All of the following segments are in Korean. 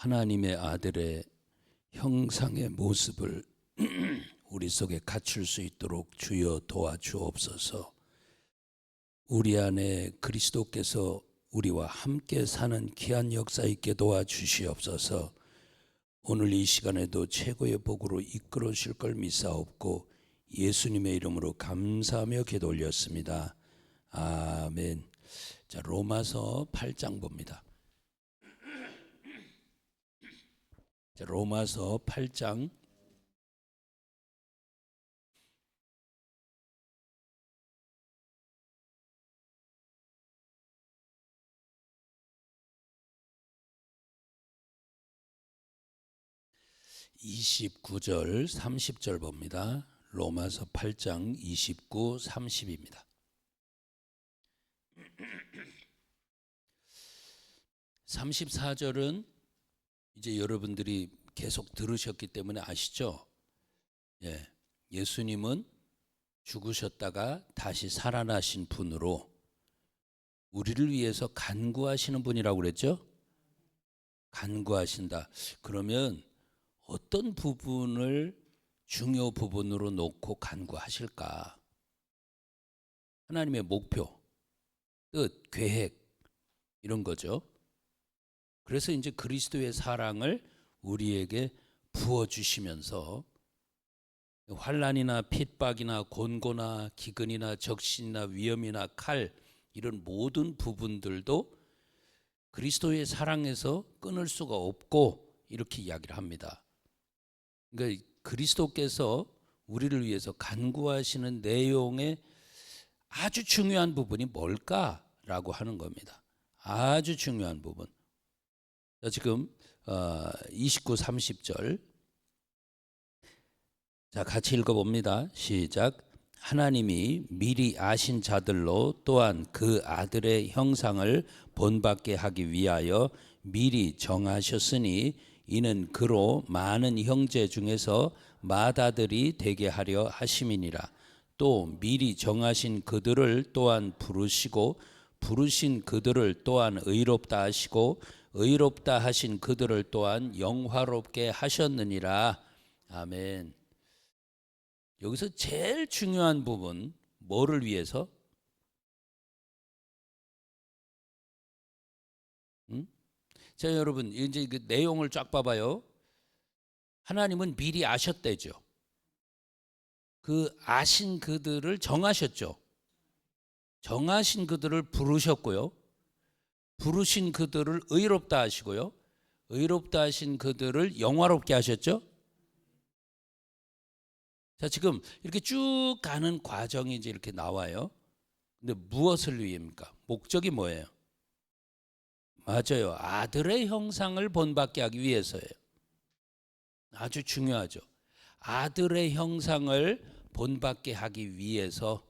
하나님의 아들의 형상의 모습을 우리 속에 갖출 수 있도록 주여 도와주옵소서. 우리 안에 그리스도께서 우리와 함께 사는 귀한 역사 있게 도와주시옵소서. 오늘 이 시간에도 최고의 복으로 이끌어 주실 걸 믿사옵고 예수님의 이름으로 감사하며 기도 올렸습니다. 아멘. 자, 로마서 8장 봅니다. 자, 로마서 8장 29절 30절 봅니다. 로마서 8장 29, 30입니다. (34절은) 이제 여러분들이 계속 들으셨기 때문에 아시죠? 예수님은 죽으셨다가 다시 살아나신 분으로 우리를 위해서 간구하시는 분이라고 그랬죠? 간구하신다. 그러면 어떤 부분을 중요 부분으로 놓고 간구하실까? 하나님의 목표, 뜻, 계획 이런 거죠. 그래서 이제 그리스도의 사랑을 우리에게 부어주시면서 환난이나 핍박이나 곤고나 기근이나 적신이나 위험이나 칼 이런 모든 부분들도 그리스도의 사랑에서 끊을 수가 없고 이렇게 이야기를 합니다. 그러니까 그리스도께서 우리를 위해서 간구하시는 내용의 아주 중요한 부분이 뭘까라고 하는 겁니다. 아주 중요한 부분. 자, 지금 29, 30절 자, 같이 읽어봅니다. 시작. 하나님이 미리 아신 자들로 또한 그 아들의 형상을 본받게 하기 위하여 미리 정하셨으니 이는 그로 많은 형제 중에서 맏아들이 되게 하려 하심이니라. 또 미리 정하신 그들을 또한 부르시고 부르신 그들을 또한 의롭다 하시고 의롭다 하신 그들을 또한 영화롭게 하셨느니라. 아멘. 여기서 제일 중요한 부분, 뭐를 위해서? 자, 여러분 이제 그 내용을 쫙 봐봐요. 하나님은 미리 아셨대죠. 그 아신 그들을 정하셨죠. 정하신 그들을 부르셨고요. 부르신 그들을 의롭다 하시고요. 의롭다 하신 그들을 영화롭게 하셨죠. 자, 지금 이렇게 쭉 가는 과정이 이제 이렇게 나와요. 근데 무엇을 위해입니까? 목적이 뭐예요? 맞아요. 아들의 형상을 본받게 하기 위해서예요. 아주 중요하죠. 아들의 형상을 본받게 하기 위해서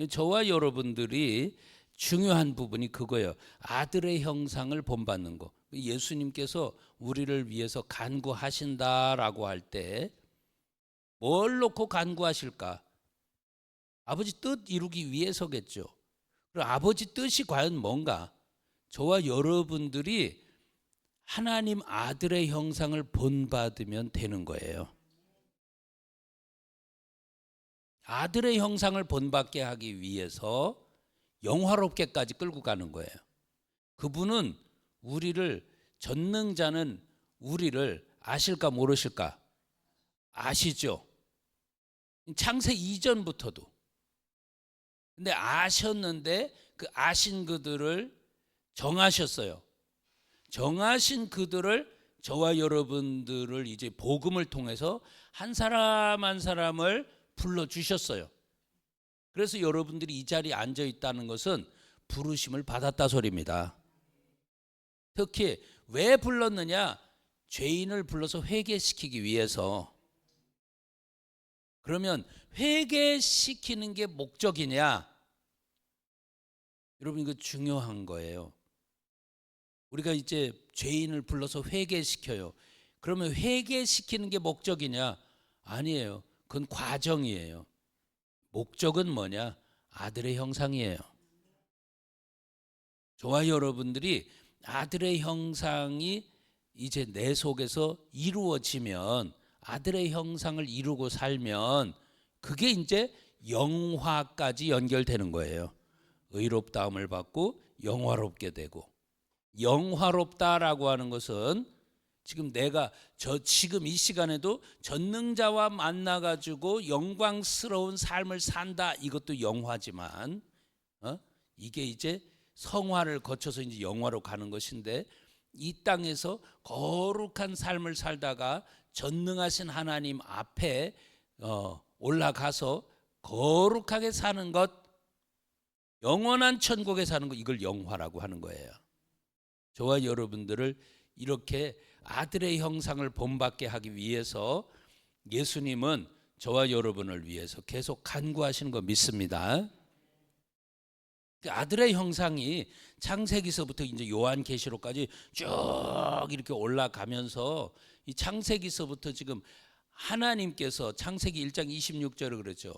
저와 여러분들이 중요한 부분이 그거예요. 아들의 형상을 본받는 거. 예수님께서 우리를 위해서 간구하신다라고 할 때 뭘 놓고 간구하실까? 아버지 뜻 이루기 위해서겠죠. 그럼 아버지 뜻이 과연 뭔가? 저와 여러분들이 하나님 아들의 형상을 본받으면 되는 거예요. 아들의 형상을 본받게 하기 위해서 영화롭게까지 끌고 가는 거예요. 그분은 우리를, 전능자는 우리를 아실까 모르실까? 아시죠? 창세 이전부터도. 근데 아셨는데 그 아신 그들을 정하셨어요. 정하신 그들을, 저와 여러분들을 이제 복음을 통해서 한 사람 한 사람을 불러주셨어요. 그래서 여러분들이 이 자리에 앉아 있다는 것은 부르심을 받았다 소리입니다. 특히 왜 불렀느냐? 죄인을 불러서 회개시키기 위해서. 그러면 회개시키는 게 목적이냐? 여러분, 이거 중요한 거예요. 우리가 이제 죄인을 불러서 회개시켜요. 그러면 회개시키는 게 목적이냐? 아니에요. 그건 과정이에요. 목적은 뭐냐? 아들의 형상이에요. 저와 여러분들이 아들의 형상이 이제 내 속에서 이루어지면, 아들의 형상을 이루고 살면 그게 이제 영화까지 연결되는 거예요. 의롭다함을 받고 영화롭게 되고, 영화롭다라고 하는 것은 지금 내가 지금 이 시간에도 전능자와 만나 가지고 영광스러운 삶을 산다, 이것도 영화지만 이게 이제 성화를 거쳐서 이제 영화로 가는 것인데, 이 땅에서 거룩한 삶을 살다가 전능하신 하나님 앞에 올라가서 거룩하게 사는 것, 영원한 천국에 사는 것, 이걸 영화라고 하는 거예요. 저와 여러분들을 이렇게 아들의 형상을 본받게 하기 위해서 예수님은 저와 여러분을 위해서 계속 간구하시는 거 믿습니다. 아들의 형상이 창세기서부터 이제 요한계시록까지 쭉 이렇게 올라가면서, 이 창세기서부터 지금 하나님께서 창세기 1장 26절을 그랬죠.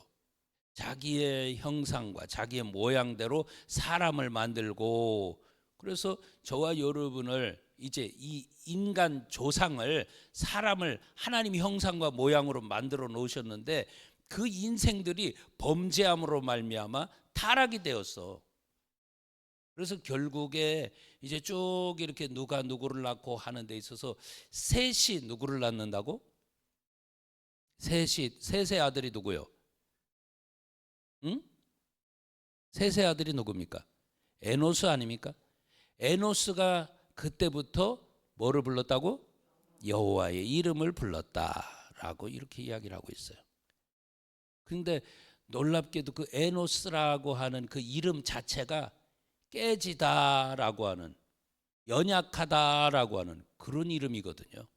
자기의 형상과 자기의 모양대로 사람을 만들고, 그래서 저와 여러분을 이제 이 인간 조상을, 사람을 하나님 형상과 모양으로 만들어 놓으셨는데, 그 인생들이 범죄함으로 말미암아 타락이 되었어. 그래서 결국에 이제 쭉 이렇게 누가 누구를 낳고 하는 데 있어서 셋이 누구를 낳는다고? 셋의 아들이 누구요? 응? 셋의 아들이 누굽니까? 에노스 아닙니까? 에노스가 그때부터 뭐를 불렀다고? 여호와의 이름을 불렀다라고 이렇게 이야기를 하고 있어요. 그런데 놀랍게도 그 에노스라고 하는 그 이름 자체가 깨지다라고 하는, 연약하다라고 하는 그런 이름이거든요.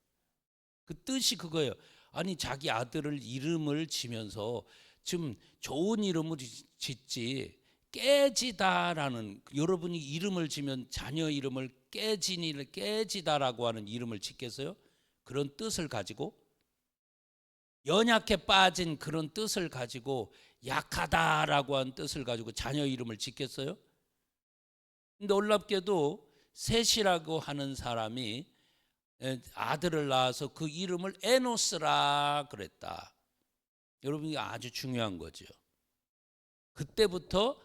그 뜻이 그거예요. 아니, 자기 아들을 이름을 지면서 좀 좋은 이름을 짓지, 깨지다라는, 여러분이 이름을 지면 자녀 이름을 깨지다라고 하는 이름을 짓겠어요? 그런 뜻을 가지고, 연약해 빠진 그런 뜻을 가지고, 약하다라고 하는 뜻을 가지고 자녀 이름을 짓겠어요? 놀랍게도 셋이라고 하는 사람이 아들을 낳아서 그 이름을 에노스라 그랬다. 여러분, 이게 아주 중요한 거죠. 그때부터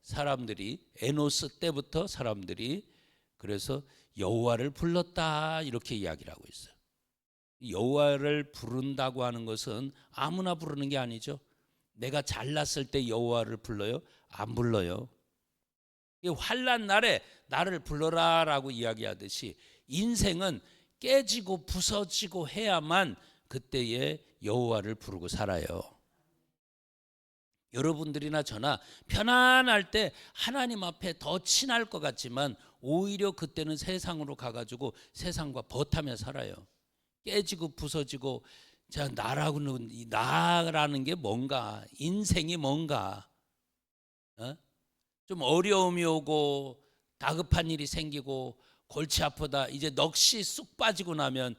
사람들이, 에노스 때부터 사람들이 그래서 여호와를 불렀다, 이렇게 이야기를 하고 있어요. 여호와를 부른다고 하는 것은 아무나 부르는 게 아니죠. 내가 잘났을 때 여호와를 불러요? 안 불러요. 환난 날에 나를 불러라라고 이야기하듯이, 인생은 깨지고 부서지고 해야만 그때에 여호와를 부르고 살아요. 여러분들이나 저나 편안할 때 하나님 앞에 더 친할 것 같지만, 오히려 그때는 세상으로 가가지고 세상과 버타며 살아요. 깨지고 부서지고, 자, 나라는 게 뭔가, 인생이 뭔가, 좀 어려움이 오고 다급한 일이 생기고 골치 아프다, 이제 넋이 쑥 빠지고 나면,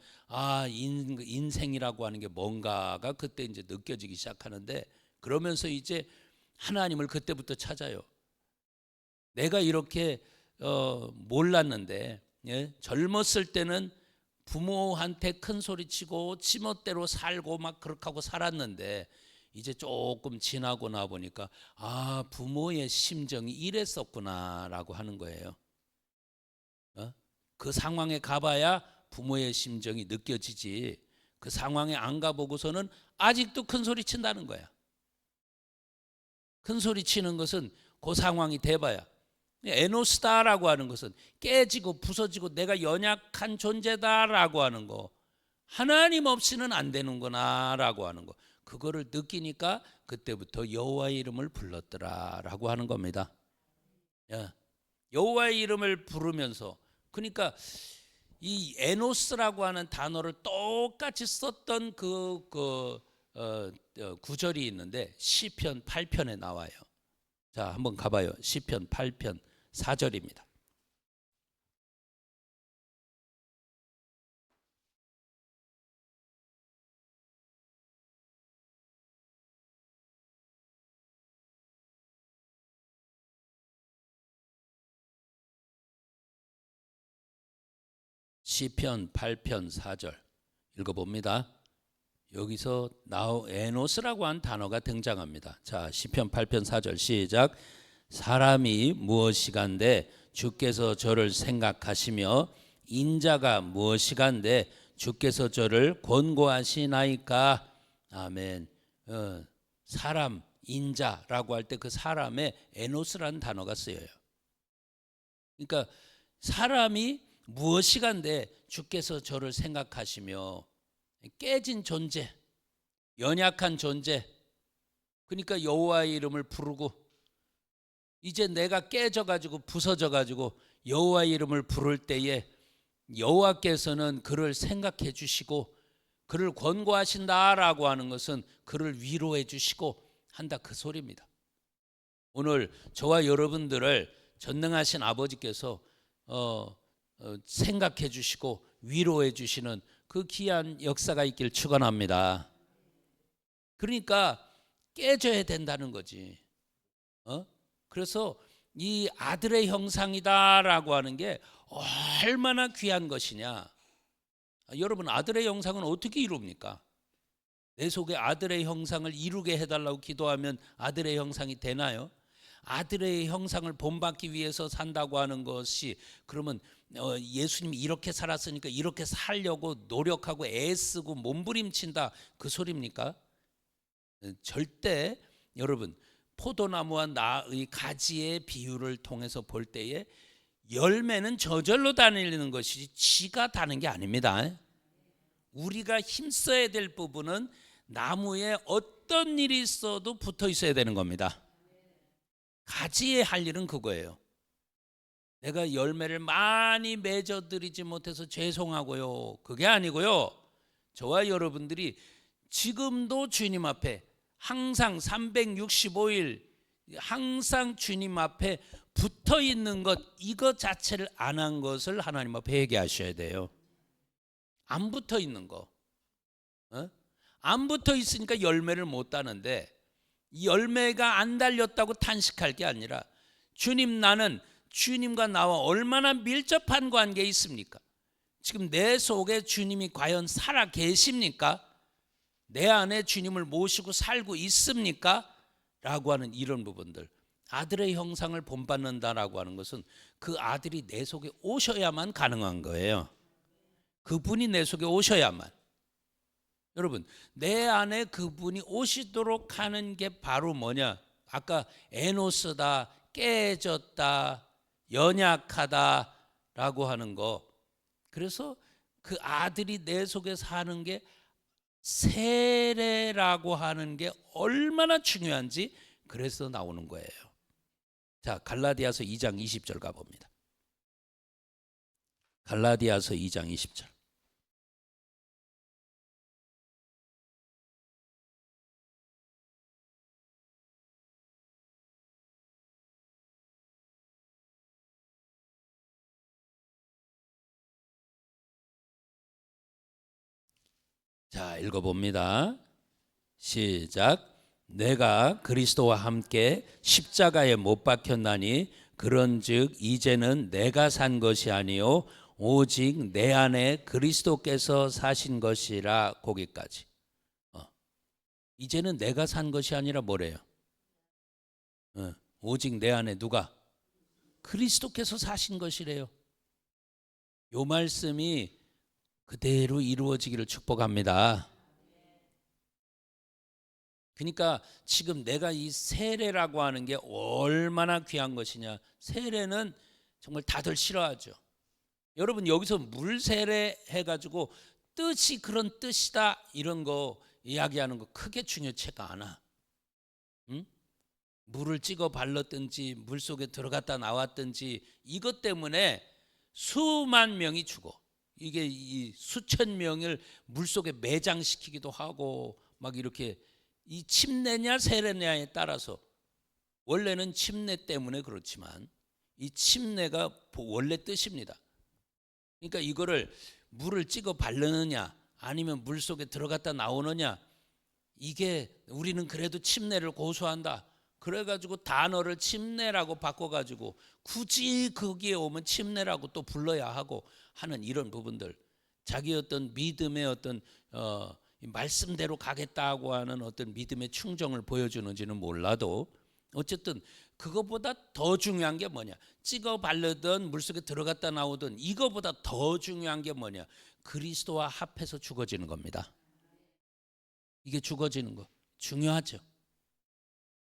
인생이라고 하는 게 뭔가가 그때 이제 느껴지기 시작하는데, 그러면서 이제 하나님을 그때부터 찾아요. 내가 이렇게 몰랐는데, 젊었을 때는 부모한테 큰 소리 치고 지멋대로 살고 막 그렇게 하고 살았는데, 이제 조금 지나고 나 보니까 부모의 심정이 이랬었구나라고 하는 거예요. 그 상황에 가봐야 부모의 심정이 느껴지지, 그 상황에 안 가보고서는 아직도 큰 소리 친다는 거야. 큰 소리 치는 것은 그 상황이 돼봐야. 에노스다라고 하는 것은 깨지고 부서지고 내가 연약한 존재다라고 하는 거, 하나님 없이는 안 되는구나라고 하는 거, 그거를 느끼니까 그때부터 여호와의 이름을 불렀더라라고 하는 겁니다. 여호와의 이름을 부르면서, 그러니까 이 에노스라고 하는 단어를 똑같이 썼던 구절이 있는데 시편 8편에 나와요. 자, 한번 가봐요. 시편 8편 4절입니다. 시편 8편 4절 읽어봅니다. 여기서 에노스라고 한 단어가 등장합니다. 자, 시편 8편 4절 시작. 사람이 무엇이간데 주께서 저를 생각하시며 인자가 무엇이간데 주께서 저를 권고하시나이까. 아멘. 사람, 인자라고 할 때 그 사람에 에노스라는 단어가 쓰여요. 그러니까 사람이 무엇이간데 주께서 저를 생각하시며, 깨진 존재, 연약한 존재, 그러니까 여호와의 이름을 부르고, 이제 내가 깨져가지고 부서져가지고 여호와의 이름을 부를 때에 여호와께서는 그를 생각해 주시고 그를 권고하신다라고 하는 것은 그를 위로해 주시고 한다, 그 소리입니다. 오늘 저와 여러분들을 전능하신 아버지께서 생각해 주시고 위로해 주시는 그 귀한 역사가 있길 축원합니다. 그러니까 깨져야 된다는 거지. 그래서 이 아들의 형상이다라고 하는 게 얼마나 귀한 것이냐. 여러분, 아들의 형상은 어떻게 이룹니까? 내 속에 아들의 형상을 이루게 해달라고 기도하면 아들의 형상이 되나요? 아들의 형상을 본받기 위해서 산다고 하는 것이, 그러면 예수님이 이렇게 살았으니까 이렇게 살려고 노력하고 애쓰고 몸부림친다, 그 소리입니까? 절대. 여러분, 포도나무와 나의 가지의 비유를 통해서 볼 때에 열매는 저절로 다니는 것이지 지가 다는 게 아닙니다. 우리가 힘써야 될 부분은 나무에 어떤 일이 있어도 붙어 있어야 되는 겁니다. 가지에 할 일은 그거예요. 내가 열매를 많이 맺어드리지 못해서 죄송하고요, 그게 아니고요. 저와 여러분들이 지금도 주님 앞에 항상 365일 항상 주님 앞에 붙어 있는 것, 이것 자체를 안 한 것을 하나님 앞에 회개하셔야 돼요. 안 붙어 있는 거, 안 붙어 있으니까 열매를 못 따는데, 열매가 안 달렸다고 탄식할 게 아니라, 주님, 나는 주님과 나와 얼마나 밀접한 관계에 있습니까? 지금 내 속에 주님이 과연 살아 계십니까? 내 안에 주님을 모시고 살고 있습니까? 라고 하는 이런 부분들, 아들의 형상을 본받는다라고 하는 것은 그 아들이 내 속에 오셔야만 가능한 거예요. 그분이 내 속에 오셔야만. 여러분, 내 안에 그분이 오시도록 하는 게 바로 뭐냐? 아까 에노스다, 깨졌다, 연약하다 라고 하는 거. 그래서 그 아들이 내 속에 사는 게, 세례라고 하는 게 얼마나 중요한지 그래서 나오는 거예요. 자, 갈라디아서 2장 20절 가봅니다. 갈라디아서 2장 20절. 자, 읽어봅니다. 시작. 내가 그리스도와 함께 십자가에 못 박혔나니 그런즉 이제는 내가 산 것이 아니요 오직 내 안에 그리스도께서 사신 것이라. 거기까지. 이제는 내가 산 것이 아니라 뭐래요? 오직 내 안에 누가? 그리스도께서 사신 것이래요. 요 말씀이 그대로 이루어지기를 축복합니다. 그러니까 지금 내가 이 세례라고 하는 게 얼마나 귀한 것이냐. 세례는 정말 다들 싫어하죠. 여러분, 여기서 물 세례 해가지고 뜻이 그런 뜻이다 이런 거 이야기하는 거 크게 중요치가 않아. 물을 찍어 발랐든지 물속에 들어갔다 나왔든지 이것 때문에 수만 명이 죽어. 이게 이 수천 명을 물속에 매장시키기도 하고 막 이렇게, 이 침례냐 세례냐에 따라서, 원래는 침례 때문에 그렇지만 이 침례가 원래 뜻입니다. 그러니까 이거를 물을 찍어 바르느냐 아니면 물속에 들어갔다 나오느냐, 이게 우리는 그래도 침례를 고수한다, 그래가지고 단어를 침례라고 바꿔가지고 굳이 거기에 오면 침례라고 또 불러야 하고 하는 이런 부분들, 자기 어떤 믿음의 어떤 말씀대로 가겠다고 하는 어떤 믿음의 충정을 보여주는지는 몰라도 어쨌든 그것보다 더 중요한 게 뭐냐, 찍어 바르든 물속에 들어갔다 나오든 이거보다 더 중요한 게 뭐냐, 그리스도와 합해서 죽어지는 겁니다. 이게 죽어지는 거 중요하죠.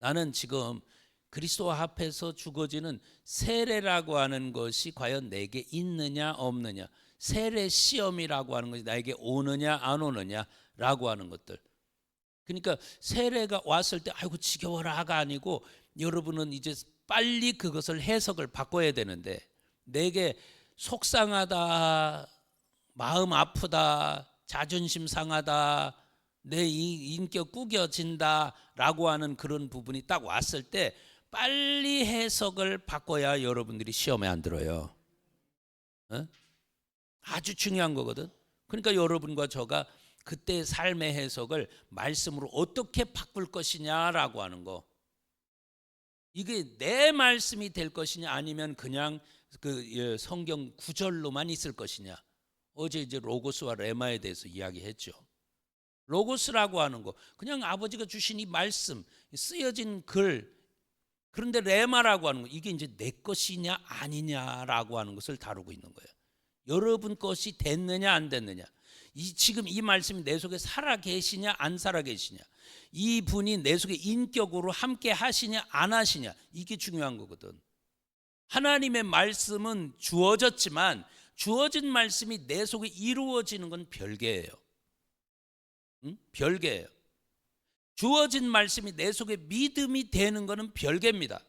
나는 지금 그리스도와 합해서 죽어지는 세례라고 하는 것이 과연 내게 있느냐 없느냐, 세례 시험이라고 하는 것이 나에게 오느냐 안 오느냐라고 하는 것들. 그러니까 세례가 왔을 때 아이고 지겨워라가 아니고 여러분은 이제 빨리 그것을 해석을 바꿔야 되는데, 내게 속상하다, 마음 아프다, 자존심 상하다, 내 인격 구겨진다라고 하는 그런 부분이 딱 왔을 때 빨리 해석을 바꿔야 여러분들이 시험에 안 들어요. 아주 중요한 거거든. 그러니까 여러분과 저가 그때의 삶의 해석을 말씀으로 어떻게 바꿀 것이냐라고 하는 거, 이게 내 말씀이 될 것이냐 아니면 그냥 그 성경 구절로만 있을 것이냐. 어제 이제 로고스와 레마에 대해서 이야기했죠. 로고스라고 하는 거 그냥 아버지가 주신 이 말씀, 쓰여진 글, 그런데 레마라고 하는 거 이게 이제 내 것이냐 아니냐라고 하는 것을 다루고 있는 거예요. 여러분 것이 됐느냐 안 됐느냐, 지금 이 말씀이 내 속에 살아 계시냐 안 살아 계시냐, 이 분이 내 속에 인격으로 함께 하시냐 안 하시냐, 이게 중요한 거거든. 하나님의 말씀은 주어졌지만 주어진 말씀이 내 속에 이루어지는 건 별개예요. 별개예요. 주어진 말씀이 내 속에 믿음이 되는 것은 별개입니다.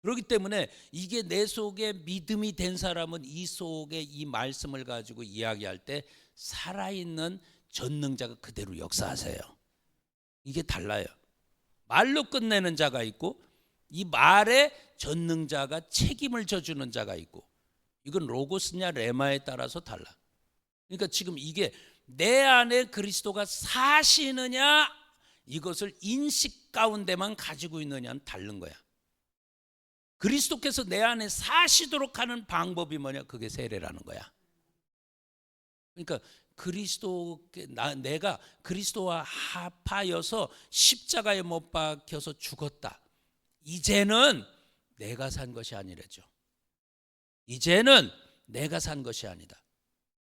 그렇기 때문에 이게 내 속에 믿음이 된 사람은 이 속에 이 말씀을 가지고 이야기할 때 살아있는 전능자가 그대로 역사하세요. 이게 달라요. 말로 끝내는 자가 있고 이 말에 전능자가 책임을 져주는 자가 있고, 이건 로고스냐 레마에 따라서 달라. 그러니까 지금 이게 내 안에 그리스도가 사시느냐 이것을 인식 가운데만 가지고 있느냐는 다른 거야. 그리스도께서 내 안에 사시도록 하는 방법이 뭐냐, 그게 세례라는 거야. 그러니까 내가 그리스도와 합하여서 십자가에 못 박혀서 죽었다. 이제는 내가 산 것이 아니래죠. 이제는 내가 산 것이 아니다.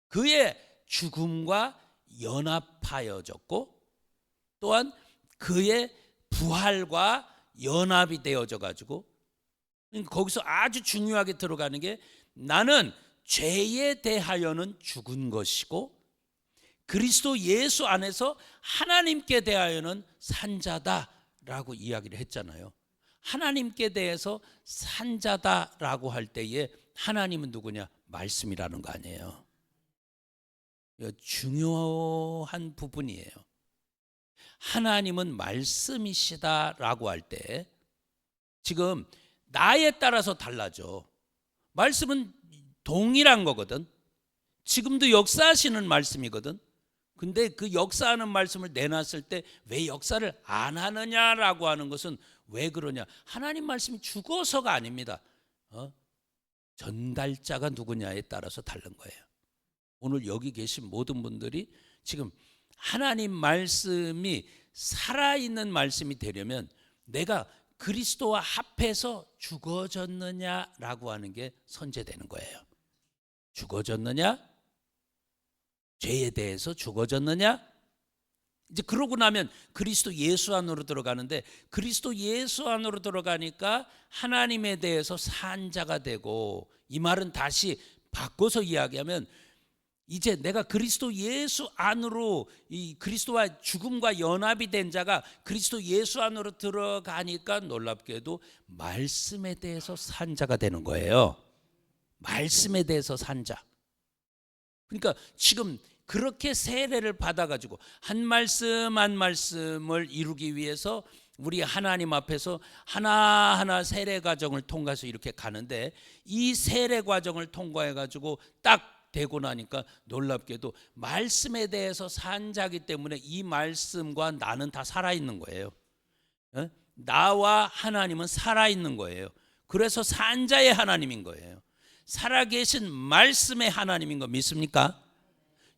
그의 죽음과 연합하여졌고 또한 그의 부활과 연합이 되어져 가지고, 거기서 아주 중요하게 들어가는 게 나는 죄에 대하여는 죽은 것이고 그리스도 예수 안에서 하나님께 대하여는 산 자다라고 이야기를 했잖아요. 하나님께 대해서 산 자다라고 할 때에 하나님은 누구냐? 말씀이라는 거 아니에요. 중요한 부분이에요. 하나님은 말씀이시다라고 할 때 지금 나에 따라서 달라져. 말씀은 동일한 거거든. 지금도 역사하시는 말씀이거든. 근데 그 역사하는 말씀을 내놨을 때 왜 역사를 안 하느냐라고 하는 것은 왜 그러냐? 하나님 말씀이 죽어서가 아닙니다. 전달자가 누구냐에 따라서 다른 거예요. 오늘 여기 계신 모든 분들이 지금 하나님 말씀이 살아있는 말씀이 되려면 내가 그리스도와 합해서 죽어졌느냐라고 하는 게 선제되는 거예요. 죽어졌느냐? 죄에 대해서 죽어졌느냐? 이제 그러고 나면 그리스도 예수 안으로 들어가는데, 그리스도 예수 안으로 들어가니까 하나님에 대해서 산 자가 되고, 이 말은 다시 바꿔서 이야기하면 이제 내가 그리스도 예수 안으로, 이 그리스도와 죽음과 연합이 된 자가 그리스도 예수 안으로 들어가니까 놀랍게도 말씀에 대해서 산 자가 되는 거예요. 말씀에 대해서 산 자. 그러니까 지금 그렇게 세례를 받아가지고 한 말씀 한 말씀을 이루기 위해서 우리 하나님 앞에서 하나하나 세례 과정을 통과해서 이렇게 가는데, 이 세례 과정을 통과해가지고 딱 되고 나니까 놀랍게도 말씀에 대해서 산 자기 때문에 이 말씀과 나는 다 살아있는 거예요. 나와 하나님은 살아있는 거예요. 그래서 산자의 하나님인 거예요. 살아계신 말씀의 하나님인 거 믿습니까?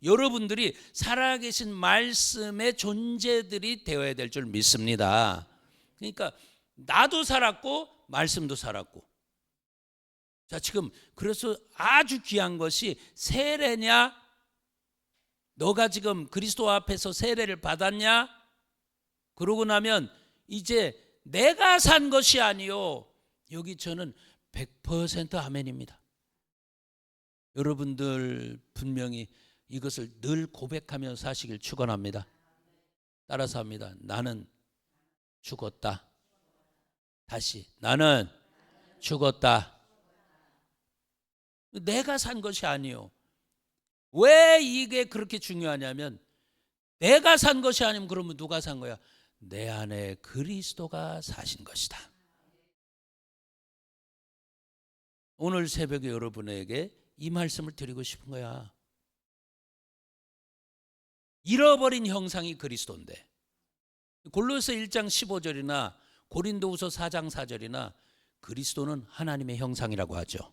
여러분들이 살아계신 말씀의 존재들이 되어야 될 줄 믿습니다. 그러니까 나도 살았고 말씀도 살았고. 자, 지금 그래서 아주 귀한 것이 세례냐? 너가 지금 그리스도 앞에서 세례를 받았냐? 그러고 나면 이제 내가 산 것이 아니요. 여기 저는 100% 아멘입니다. 여러분들 분명히 이것을 늘 고백하며 사시길 축원합니다. 따라서 합니다. 나는 죽었다. 다시 나는 죽었다. 내가 산 것이 아니요. 왜 이게 그렇게 중요하냐면 내가 산 것이 아니면 그러면 누가 산 거야? 내 안에 그리스도가 사신 것이다. 오늘 새벽에 여러분에게 이 말씀을 드리고 싶은 거야. 잃어버린 형상이 그리스도인데 골로새 1장 15절이나 고린도후서 4장 4절이나 그리스도는 하나님의 형상이라고 하죠.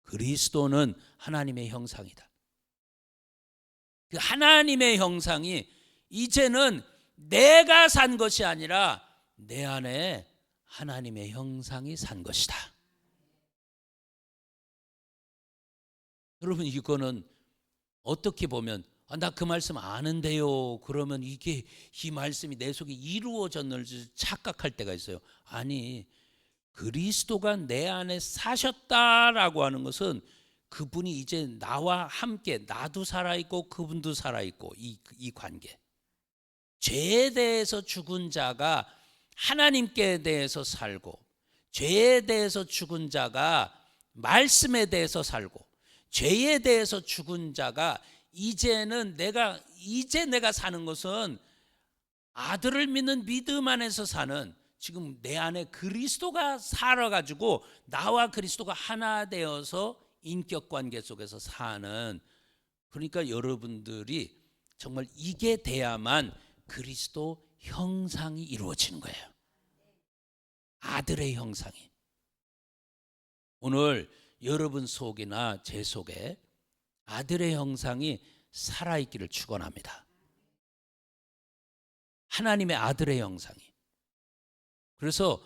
그리스도는 하나님의 형상이다. 그 하나님의 형상이 이제는 내가 산 것이 아니라 내 안에 하나님의 형상이 산 것이다. 여러분 이거는 어떻게 보면 나 그 말씀 아는데요. 그러면 이게 이 말씀이 내 속에 이루어졌는지 착각할 때가 있어요. 아니 그리스도가 내 안에 사셨다라고 하는 것은 그분이 이제 나와 함께 나도 살아있고 그분도 살아있고 이 관계. 죄에 대해서 죽은 자가 하나님께 대해서 살고 죄에 대해서 죽은 자가 말씀에 대해서 살고 죄에 대해서 죽은 자가 이제는 내가 사는 것은 아들을 믿는 믿음 안에서 사는 지금 내 안에 그리스도가 살아가지고 나와 그리스도가 하나 되어서 인격관계 속에서 사는 그러니까 여러분들이 정말 이게 돼야만 그리스도 형상이 이루어지는 거예요. 아들의 형상이. 오늘 여러분 속이나 제 속에 아들의 형상이 살아있기를 축원합니다. 하나님의 아들의 형상이. 그래서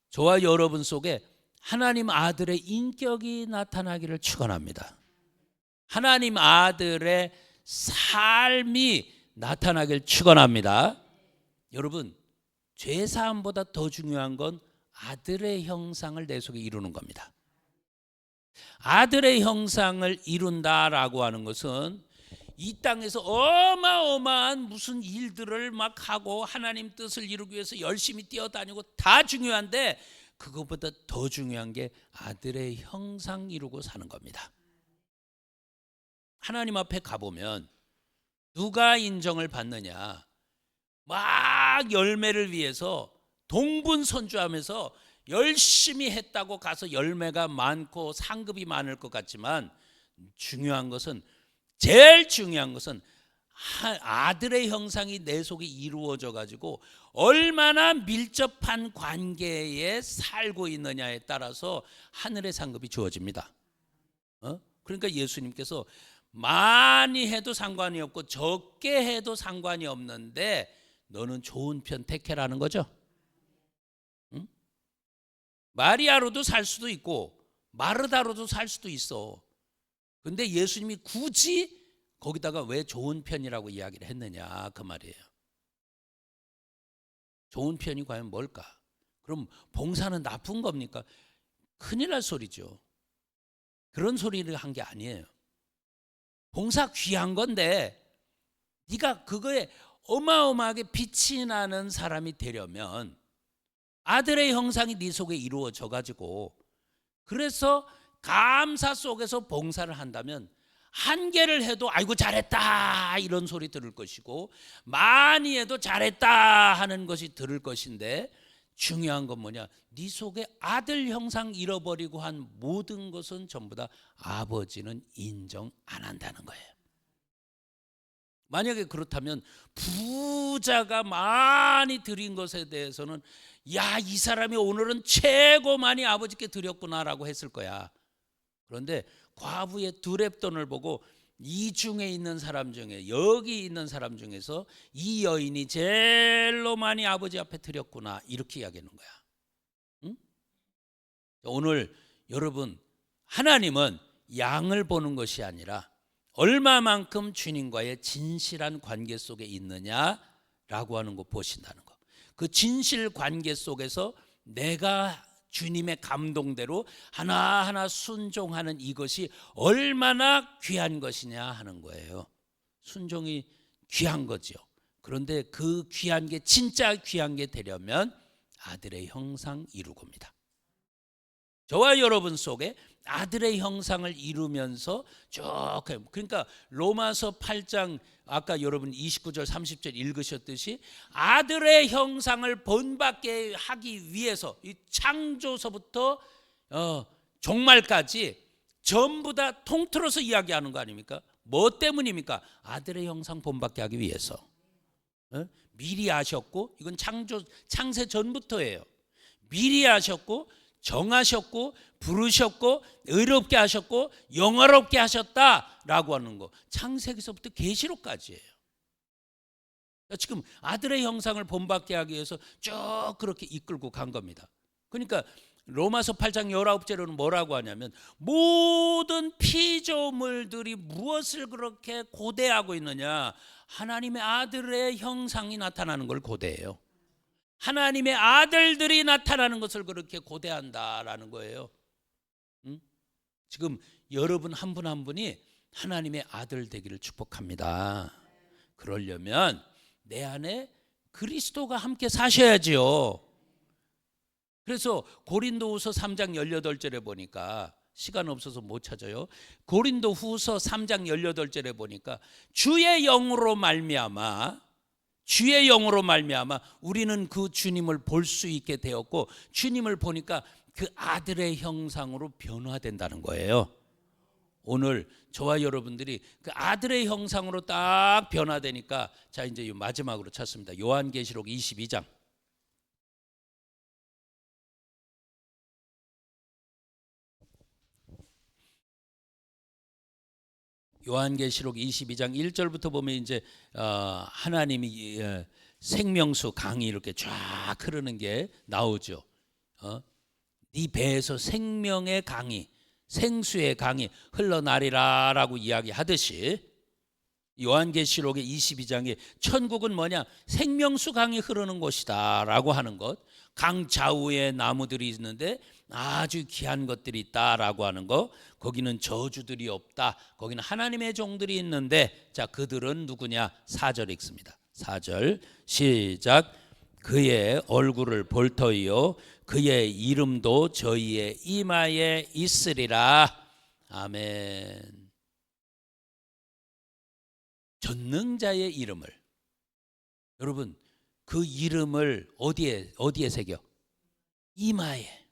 저와 여러분 속에 하나님 아들의 인격이 나타나기를 축원합니다. 하나님 아들의 삶이 나타나길 축원합니다. 여러분 죄사함보다 더 중요한 건 아들의 형상을 내 속에 이루는 겁니다. 아들의 형상을 이룬다라고 하는 것은 이 땅에서 어마어마한 무슨 일들을 막 하고 하나님 뜻을 이루기 위해서 열심히 뛰어다니고 다 중요한데 그것보다 더 중요한 게 아들의 형상 이루고 사는 겁니다. 하나님 앞에 가보면 누가 인정을 받느냐? 막 열매를 위해서 동분선주하면서 열심히 했다고 가서 열매가 많고 상급이 많을 것 같지만 제일 중요한 것은 아들의 형상이 내 속에 이루어져 가지고 얼마나 밀접한 관계에 살고 있느냐에 따라서 하늘의 상급이 주어집니다. 그러니까 예수님께서 많이 해도 상관이 없고 적게 해도 상관이 없는데 너는 좋은 편 택해라는 거죠. 마리아로도 살 수도 있고 마르다로도 살 수도 있어. 근데 예수님이 굳이 거기다가 왜 좋은 편이라고 이야기를 했느냐 그 말이에요. 좋은 편이 과연 뭘까? 그럼 봉사는 나쁜 겁니까? 큰일 날 소리죠. 그런 소리를 한 게 아니에요. 봉사 귀한 건데 네가 그거에 어마어마하게 빛이 나는 사람이 되려면 아들의 형상이 네 속에 이루어져 가지고 그래서 감사 속에서 봉사를 한다면 한 개를 해도 아이고 잘했다 이런 소리 들을 것이고 많이 해도 잘했다 하는 것이 들을 것인데 중요한 건 뭐냐? 네 속에 아들 형상 잃어버리고 한 모든 것은 전부 다 아버지는 인정 안 한다는 거예요. 만약에 그렇다면 부자가 많이 드린 것에 대해서는 야, 이 사람이 오늘은 최고 많이 아버지께 드렸구나라고 했을 거야. 그런데 과부의 두 렙돈을 보고 이 중에 있는 사람 중에, 여기 있는 사람 중에서 이 여인이 제일로 많이 아버지 앞에 드렸구나, 이렇게 이야기하는 거야. 응? 오늘 여러분, 하나님은 양을 보는 것이 아니라 얼마만큼 주님과의 진실한 관계 속에 있느냐라고 하는 거 보신다는 거. 그 진실 관계 속에서 내가 주님의 감동대로 하나하나 순종하는 이것이 얼마나 귀한 것이냐 하는 거예요. 순종이 귀한 거죠. 그런데 그 귀한 게, 진짜 귀한 게 되려면 아들의 형상 이루고입니다. 저와 여러분 속에 아들의 형상을 이루면서 쭉, 그러니까 로마서 8장 아까 여러분 29절 30절 읽으셨듯이 아들의 형상을 본받게 하기 위해서 이 창조서부터 종말까지 전부 다 통틀어서 이야기하는 거 아닙니까? 뭐 때문입니까? 아들의 형상 본받게 하기 위해서. 미리 아셨고, 이건 창세 전부터예요. 미리 아셨고, 정하셨고, 부르셨고, 의롭게 하셨고, 영화롭게 하셨다라고 하는 거. 창세기서부터 계시록까지예요. 지금 아들의 형상을 본받게 하기 위해서 쭉 그렇게 이끌고 간 겁니다. 그러니까 로마서 8장 19절에는 뭐라고 하냐면 모든 피조물들이 무엇을 그렇게 고대하고 있느냐, 하나님의 아들의 형상이 나타나는 걸 고대해요. 하나님의 아들들이 나타나는 것을 그렇게 고대한다라는 거예요. 지금 여러분 한 분 한 분이 하나님의 아들 되기를 축복합니다. 그러려면 내 안에 그리스도가 함께 사셔야지요. 그래서 고린도후서 3장 18절에 보니까, 시간 없어서 못 찾아요. 고린도후서 3장 18절에 보니까 주의 영으로 말미암아 우리는 그 주님을 볼 수 있게 되었고, 주님을 보니까 그 아들의 형상으로 변화된다는 거예요. 오늘 저와 여러분들이 그 아들의 형상으로 딱 변화되니까, 자 이제 마지막으로 찾습니다. 요한계시록 22장. 요한계시록 22장 1절부터 보면 이제 하나님이 생명수 강이 이렇게 쫙 흐르는 게 나오죠. 네 배에서 생명의 강이, 생수의 강이 흘러나리라라고 이야기하듯이, 요한계시록의 22장에 천국은 뭐냐, 생명수 강이 흐르는 곳이다 라고 하는 것, 강 좌우에 나무들이 있는데 아주 귀한 것들이 있다라고 하는 거, 거기는 저주들이 없다, 거기는 하나님의 종들이 있는데, 자 그들은 누구냐, 4절 읽습니다. 4절 시작. 그의 얼굴을 볼 터이요 그의 이름도 저희의 이마에 있으리라. 아멘. 전능자의 이름을, 여러분 그 이름을 어디에 새겨? 이마에.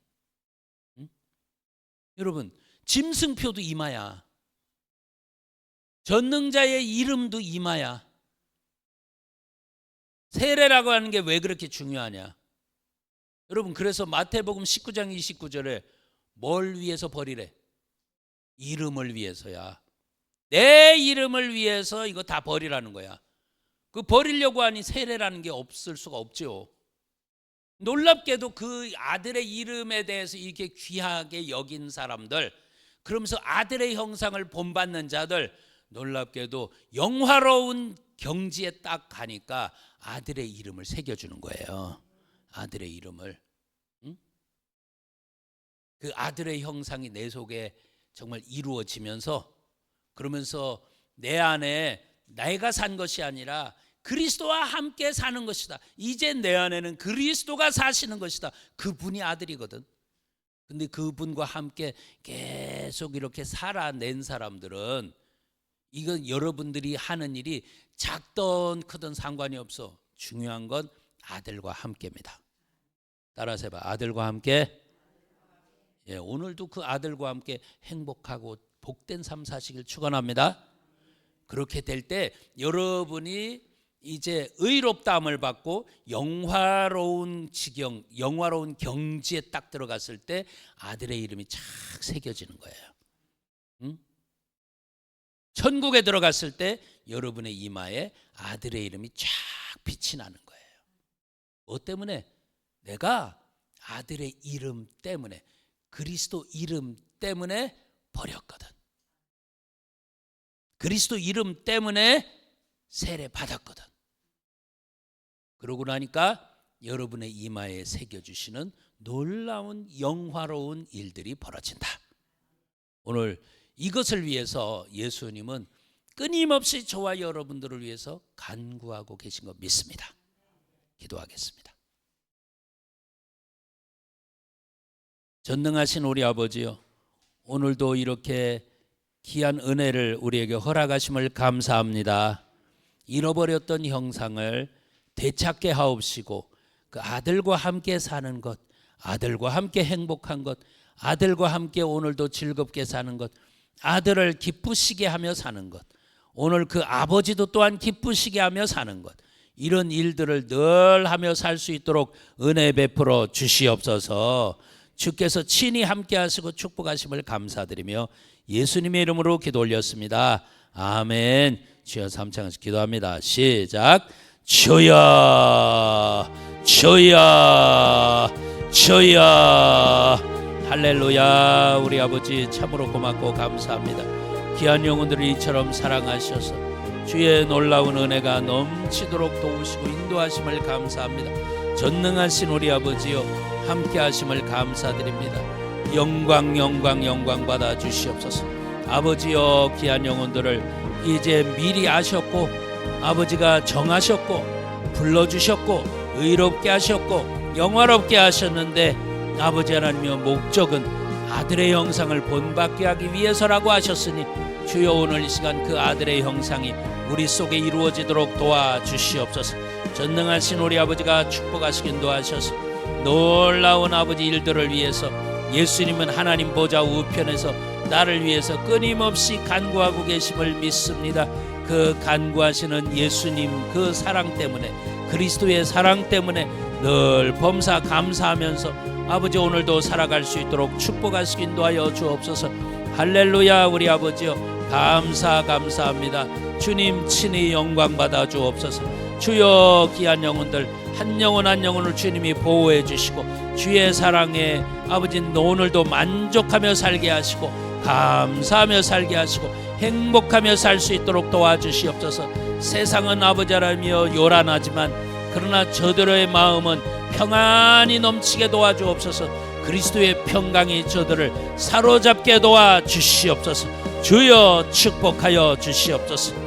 여러분 짐승표도 이마야. 전능자의 이름도 이마야. 세례라고 하는 게 왜 그렇게 중요하냐? 여러분 그래서 마태복음 19장 29절에 뭘 위해서 버리래? 이름을 위해서야. 내 이름을 위해서 이거 다 버리라는 거야. 그 버리려고 하니 세례라는 게 없을 수가 없죠. 놀랍게도 그 아들의 이름에 대해서 이렇게 귀하게 여긴 사람들, 그러면서 아들의 형상을 본받는 자들, 놀랍게도 영화로운 경지에 딱 가니까 아들의 이름을 새겨주는 거예요. 아들의 이름을. 그 아들의 형상이 내 속에 정말 이루어지면서, 그러면서 내 안에 내가 산 것이 아니라 그리스도와 함께 사는 것이다. 이제 내 안에는 그리스도가 사시는 것이다. 그분이 아들이거든. 근데 그분과 함께 계속 이렇게 살아낸 사람들은, 이건 여러분들이 하는 일이 작든 크든 상관이 없어. 중요한 건 아들과 함께입니다. 따라서 해봐. 아들과 함께. 예, 오늘도 그 아들과 함께 행복하고 복된 삶 사시길 축원합니다. 그렇게 될 때 여러분이 이제 의롭다함을 받고 영화로운 지경, 영화로운 경지에 딱 들어갔을 때 아들의 이름이 착 새겨지는 거예요. 응? 천국에 들어갔을 때 여러분의 이마에 아들의 이름이 쫙 빛이 나는 거예요. 뭐 때문에? 내가 아들의 이름 때문에, 그리스도 이름 때문에 버렸거든. 그리스도 이름 때문에 세례 받았거든. 그러고 나니까 여러분의 이마에 새겨주시는 놀라운 영화로운 일들이 벌어진다. 오늘 이것을 위해서 예수님은 끊임없이 저와 여러분들을 위해서 간구하고 계신 거 믿습니다. 기도하겠습니다. 전능하신 우리 아버지요, 오늘도 이렇게 귀한 은혜를 우리에게 허락하심을 감사합니다. 잃어버렸던 형상을 되찾게 하옵시고 그 아들과 함께 사는 것, 아들과 함께 행복한 것, 아들과 함께 오늘도 즐겁게 사는 것, 아들을 기쁘시게 하며 사는 것, 오늘 그 아버지도 또한 기쁘시게 하며 사는 것, 이런 일들을 늘 하며 살 수 있도록 은혜 베풀어 주시옵소서. 주께서 친히 함께 하시고 축복하심을 감사드리며 예수님의 이름으로 기도 올렸습니다. 아멘. 주여 삼창에서 기도합니다. 시작. 주여, 주여, 주여. 할렐루야. 우리 아버지 참으로 고맙고 감사합니다. 귀한 영혼들을 이처럼 사랑하셔서 주의 놀라운 은혜가 넘치도록 도우시고 인도하심을 감사합니다. 전능하신 우리 아버지요, 함께 하심을 감사드립니다. 영광 영광 영광 받아 주시옵소서. 아버지여, 귀한 영혼들을 이제 미리 아셨고 아버지가 정하셨고 불러주셨고 의롭게 하셨고 영화롭게 하셨는데 아버지 하나님의 목적은 아들의 형상을 본받게 하기 위해서라고 하셨으니 주여 오늘 이 시간 그 아들의 형상이 우리 속에 이루어지도록 도와주시옵소서. 전능하신 우리 아버지가 축복하시기 인도하셔서 놀라운 아버지 일들을 위해서 예수님은 하나님 보좌 우편에서 나를 위해서 끊임없이 간구하고 계심을 믿습니다. 그 간구하시는 예수님 그 사랑 때문에, 그리스도의 사랑 때문에 늘 범사 감사하면서 아버지 오늘도 살아갈 수 있도록 축복하시기 인도하여 주옵소서. 할렐루야. 우리 아버지여 감사합니다. 주님 친히 영광 받아 주옵소서. 주여, 귀한 영혼들 한 영혼 한 영혼을 주님이 보호해 주시고 주의 사랑에 아버지 오늘도 만족하며 살게 하시고 감사하며 살게 하시고 행복하며 살 수 있도록 도와주시옵소서. 세상은 아버지 하나님이여 요란하지만 그러나 저들의 마음은 평안이 넘치게 도와주옵소서. 그리스도의 평강이 저들을 사로잡게 도와주시옵소서. 주여 축복하여 주시옵소서.